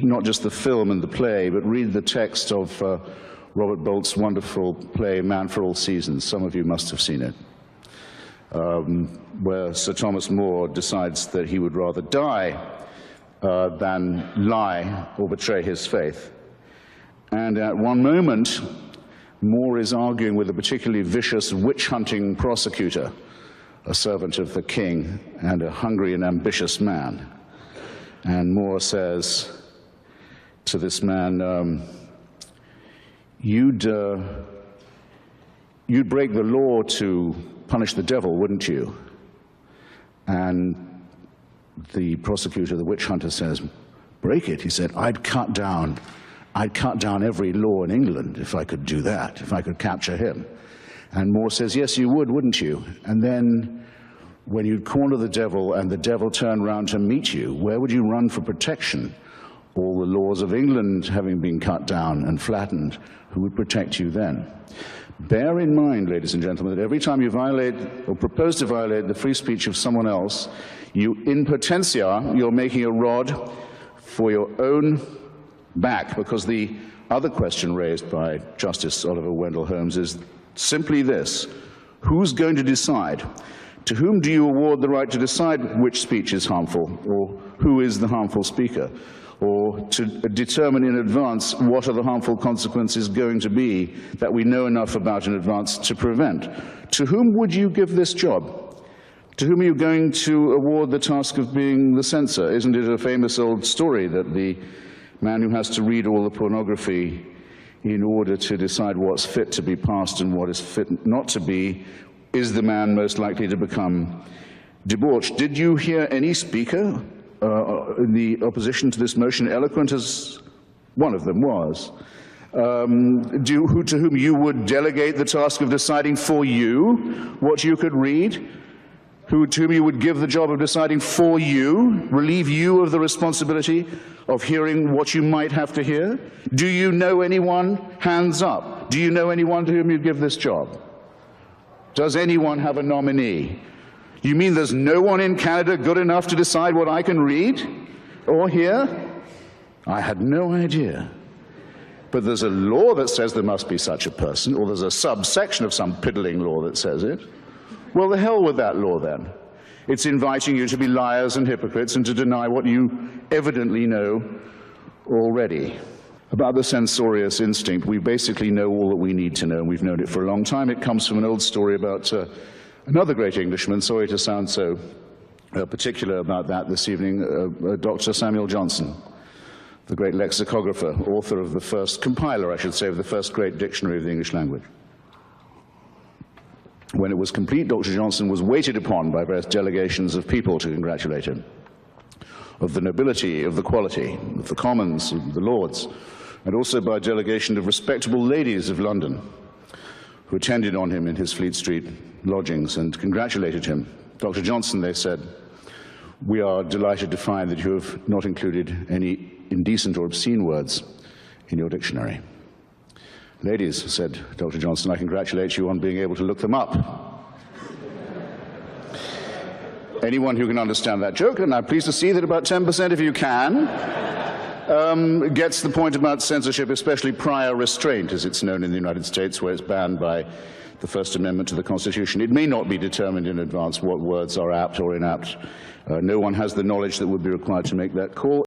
not just the film and the play, but read the text of Robert Bolt's wonderful play, Man for All Seasons. Some of you must have seen it, where Sir Thomas More decides that he would rather die than lie or betray his faith. And at one moment, More is arguing with a particularly vicious witch-hunting prosecutor, a servant of the king and a hungry and ambitious man. And More says to this man, you'd break the law to punish the devil, wouldn't you? And the prosecutor, the witch hunter, says, break it? He said, I'd cut down every law in England if I could do that, if I could capture him. And More says, yes, you would, wouldn't you? And then when you'd corner the devil and the devil turned round to meet you, where would you run for protection? All the laws of England having been cut down and flattened, who would protect you then? Bear in mind, ladies and gentlemen, that every time you violate or propose to violate the free speech of someone else, you, in potentia, you're making a rod for your own back, because the other question raised by Justice Oliver Wendell Holmes is simply this: who's going to decide? To whom do you award the right to decide which speech is harmful, or who is the harmful speaker, or to determine in advance what are the harmful consequences going to be that we know enough about in advance to prevent? To whom would you give this job? To whom are you going to award the task of being the censor? Isn't it a famous old story that the man who has to read all the pornography in order to decide what's fit to be passed and what is fit not to be is the man most likely to become debauched? Did you hear any speaker in the opposition to this motion, eloquent as one of them was, to whom you would delegate the task of deciding for you what you could read? To whom you would give the job of deciding for you, relieve you of the responsibility of hearing what you might have to hear? Do you know anyone? Hands up. Do you know anyone to whom you'd give this job? Does anyone have a nominee? You mean there's no one in Canada good enough to decide what I can read or hear? I had no idea. But there's a law that says there must be such a person, or there's a subsection of some piddling law that says it. Well, the hell with that law, then. It's inviting you to be liars and hypocrites and to deny what you evidently know already. About the censorious instinct, we basically know all that we need to know, and we've known it for a long time. It comes from an old story about another great Englishman. Sorry to sound so particular about that this evening, Dr. Samuel Johnson, the great lexicographer, author of the first, compiler, I should say, of the first great dictionary of the English language. When it was complete, Dr. Johnson was waited upon by various delegations of people to congratulate him, of the nobility, of the quality, of the commons, of the lords, and also by a delegation of respectable ladies of London who attended on him in his Fleet Street lodgings and congratulated him. Dr. Johnson, they said, we are delighted to find that you have not included any indecent or obscene words in your dictionary. Ladies, said Dr. Johnson, I congratulate you on being able to look them up. Anyone who can understand that joke, and I'm pleased to see that about 10% of you can, gets the point about censorship, especially prior restraint, as it's known in the United States, where it's banned by the First Amendment to the Constitution. It may not be determined in advance what words are apt or inapt. No one has the knowledge that would be required to make that call.